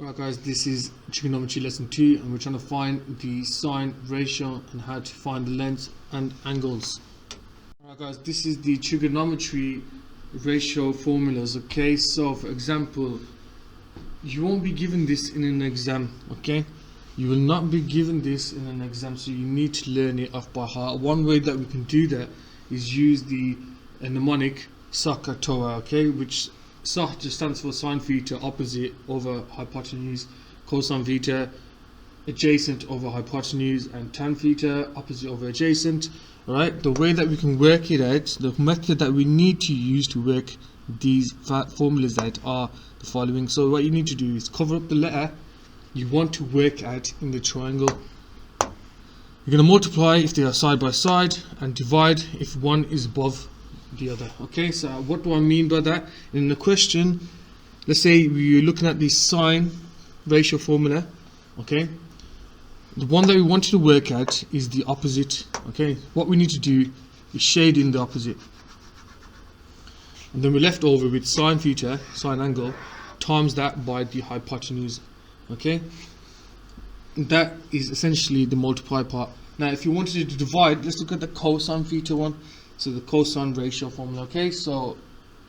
Alright guys, this is trigonometry lesson 2 and we're trying to find the sine ratio and how to find the lengths and angles. Alright guys, this is the trigonometry ratio formulas. Okay, so for example, you won't be given this in an exam. Okay, you will not be given this in an exam, so you need to learn it off by heart. One way that we can do that is use the mnemonic SOHCAHTOA, okay, which SOH just stands for sine theta, opposite over hypotenuse, cosine theta, adjacent over hypotenuse, and tan theta, opposite over adjacent. Alright, the way that we can work it out, the method that we need to use to work these formulas out are the following. So what you need to do is cover up the letter you want to work out in the triangle. You're going to multiply if they are side by side and divide if one is above the other. Okay, so what do I mean by that? In the question, let's say we're looking at the sine ratio formula. Okay, the one that we wanted to work out is the opposite. Okay, what we need to do is shade in the opposite, and then we're left over with sine theta, sine angle, times that by the hypotenuse. Okay, that is essentially the multiply part. Now if you wanted to divide, let's look at the cosine theta one. So the cosine ratio formula. Okay, so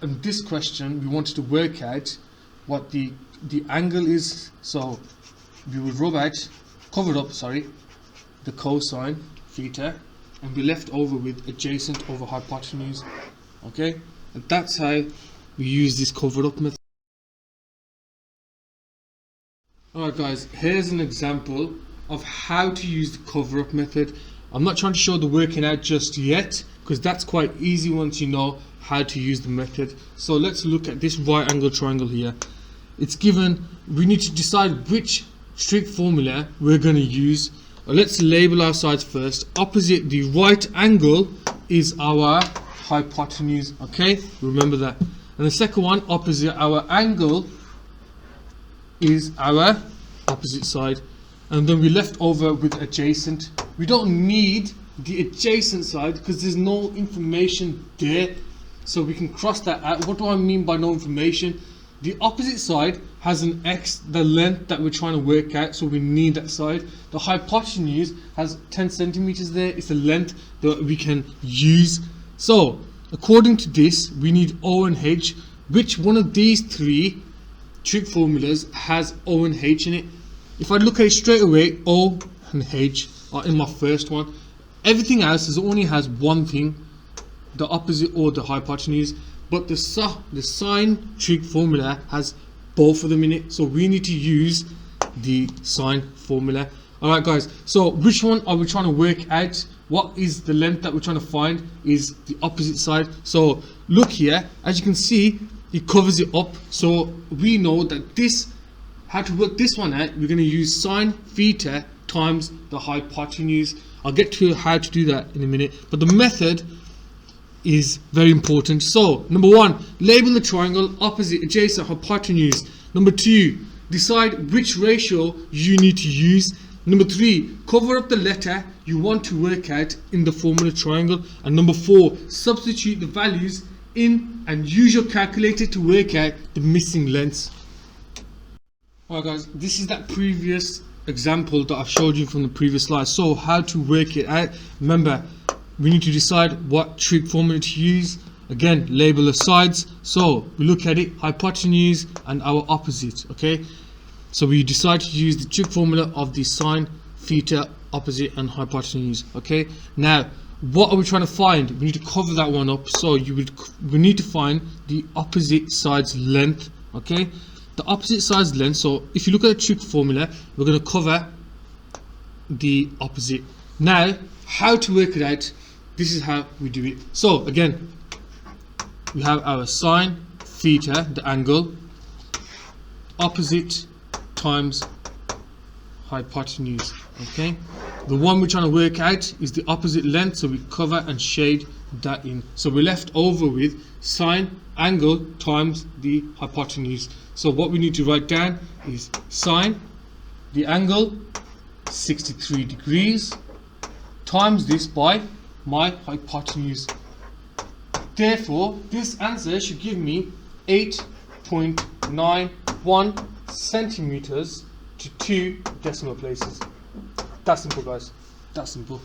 in this question we wanted to work out what the angle is, so we will cover up the cosine theta and be left over with adjacent over hypotenuse. Okay, and that's how we use this cover up method. Alright guys, here's an example of how to use the cover up method. I'm not trying to show the working out just yet, because that's quite easy once you know how to use the method. So let's look at this right angle triangle here. It's given, we need to decide which trig formula we're going to use. Let's label our sides first. Opposite the right angle is our hypotenuse. Okay, remember that. And the second one, opposite our angle, is our opposite side. And then we're left over with adjacent. We don't need the adjacent side because there's no information there, so we can cross that out. What do I mean by no information? The opposite side has an x, the length that we're trying to work out, so we need that side. The hypotenuse has 10 centimeters there, it's the length that we can use. So according to this, we need O and H. Which one of these three trig formulas has O and H in it? If I look at it straight away, O and H are in my first one. Everything else only has one thing, the opposite or the hypotenuse, but the sine trig formula has both of them in it, so we need to use the sine formula. Alright guys, so which one are we trying to work out? What is the length that we're trying to find? Is the opposite side. So look here, as you can see, it covers it up, so we know that this, how to work this one out, we're going to use sine theta times the hypotenuse. I'll get to how to do that in a minute, but the method is very important. So number one, label the triangle, opposite, adjacent, hypotenuse. Number two, decide which ratio you need to use. Number three, cover up the letter you want to work out in the formula triangle. And number four, substitute the values in and use your calculator to work out the missing lengths. Alright guys, this is that previous example that I showed you from the previous slide. So how to work it out? Remember, we need to decide what trig formula to use. Again, label the sides. So we look at it, hypotenuse and our opposite. Okay, so we decide to use the trig formula of the sine theta, opposite and hypotenuse. Okay, now what are we trying to find? We need to cover that one up, so we need to find the opposite side's length. Okay, the opposite side's length. So if you look at the trig formula, we're going to cover the opposite. Now how to work it out? This is how we do it. So again, we have our sine theta, the angle, opposite times hypotenuse. Okay, the one we're trying to work out is the opposite length, so we cover and shade that in. So we're left over with sine angle times the hypotenuse. So what we need to write down is sine, the angle, 63 degrees, times this by my hypotenuse. Therefore, this answer should give me 8.91 centimeters to 2 decimal places. That's simple, guys. That's simple.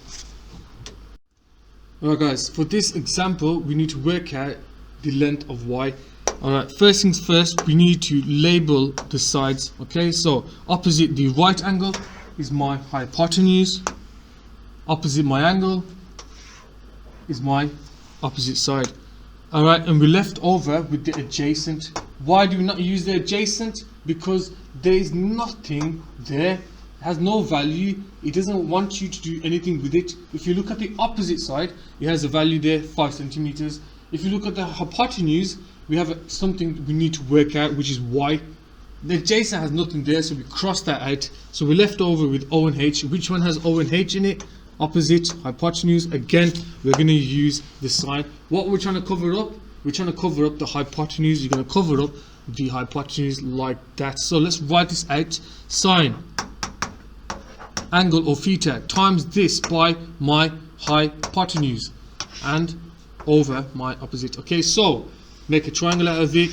Alright guys, for this example we need to work out the length of y. Alright, first things first, we need to label the sides. Okay, so opposite the right angle is my hypotenuse, opposite my angle is my opposite side. Alright, and we're left over with the adjacent. Why do we not use the adjacent? Because there is nothing there. It has no value. It doesn't want you to do anything with it. If you look at the opposite side, it has a value there, 5 centimeters. If you look at the hypotenuse, we have something we need to work out, which is y. The adjacent has nothing there, so we cross that out. So we're left over with O and H. Which one has O and H in it? Opposite, hypotenuse. Again, we're going to use the sine. What we're trying to cover up? We're trying to cover up the hypotenuse. You're going to cover up the hypotenuse like that. So let's write this out. Sine angle or theta times this by my hypotenuse and over my opposite. Okay, so make a triangle out of it.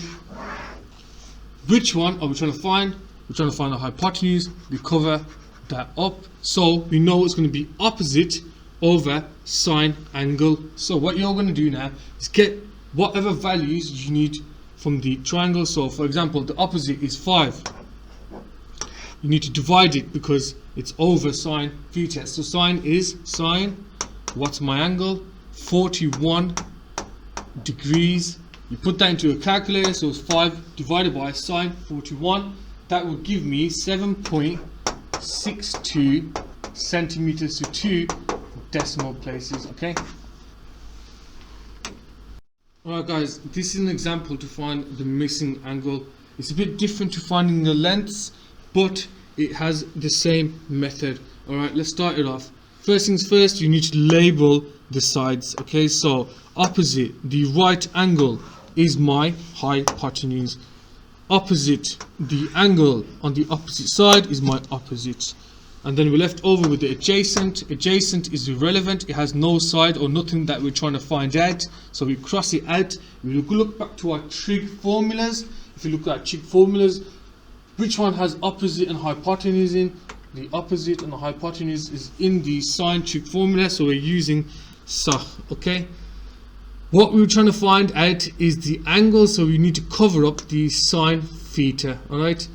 Which one are we trying to find? We're trying to find the hypotenuse. We cover that up, so we know it's going to be opposite over sine angle. So what you're going to do now is get whatever values you need from the triangle. So for example, the opposite is 5. You need to divide it because it's over sine theta. So sine is sine, what's my angle? 41 degrees. You put that into a calculator, so it's 5 divided by sine 41. That will give me 7.62 centimeters to 2 decimal places. Okay. Alright guys, this is an example to find the missing angle. It's a bit different to finding the lengths, but it has the same method. Alright, let's start it off. First things first, you need to label the sides. Okay, so opposite the right angle is my hypotenuse. Opposite the angle on the opposite side is my opposite. And then we're left over with the adjacent. Adjacent is irrelevant. It has no side or nothing that we're trying to find out. So we cross it out. We look back to our trig formulas. If you look at trig formulas, which one has opposite and hypotenuse in? The opposite and the hypotenuse is in the sine trig formula. So we're using SAH. Okay. What we're trying to find out is the angle. So we need to cover up the sine theta. Alright.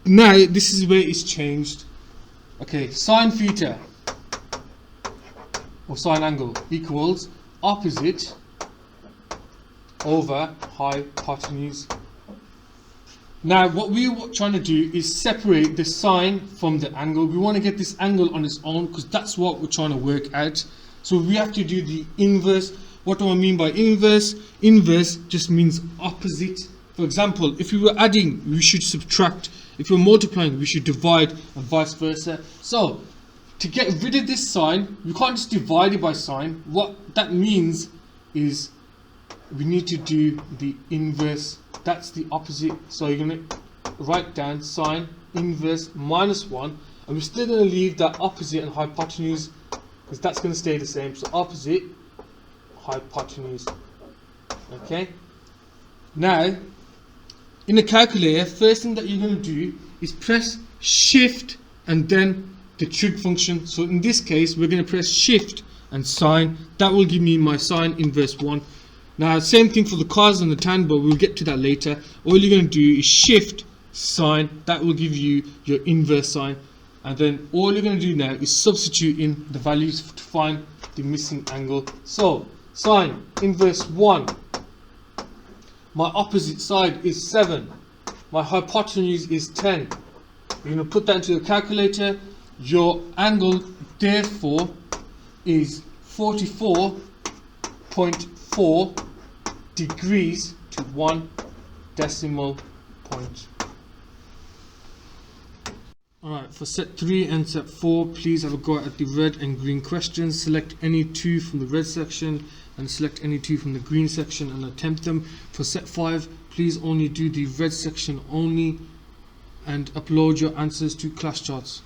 Now this is where it's changed. Okay, sine theta or sine angle equals opposite over hypotenuse. Now what we're trying to do is separate the sine from the angle. We want to get this angle on its own because that's what we're trying to work out. So we have to do the inverse. What do I mean by inverse? Inverse just means opposite. For example, if we were adding, we should subtract. If we're multiplying, we should divide, and vice versa. So, to get rid of this sign, we can't just divide it by sine. What that means is we need to do the inverse. That's the opposite. So you're going to write down sine inverse -1, and we're still going to leave that opposite and hypotenuse because that's going to stay the same. So opposite hypotenuse. Okay. Now, in the calculator, first thing that you're going to do is press shift and then the trig function. So in this case, we're going to press shift and sine. That will give me my sine inverse 1. Now, same thing for the cos and the tan, but we'll get to that later. All you're going to do is shift sine. That will give you your inverse sine. And then all you're going to do now is substitute in the values to find the missing angle. So, sine inverse 1. My opposite side is 7. My hypotenuse is 10. You're going to put that into the calculator. Your angle, therefore, is 44.4 degrees to 1 decimal point. Alright, for set 3 and set 4, please have a go at the red and green questions. Select any 2 from the red section and select any 2 from the green section and attempt them. For set 5, please only do the red section only and upload your answers to class charts.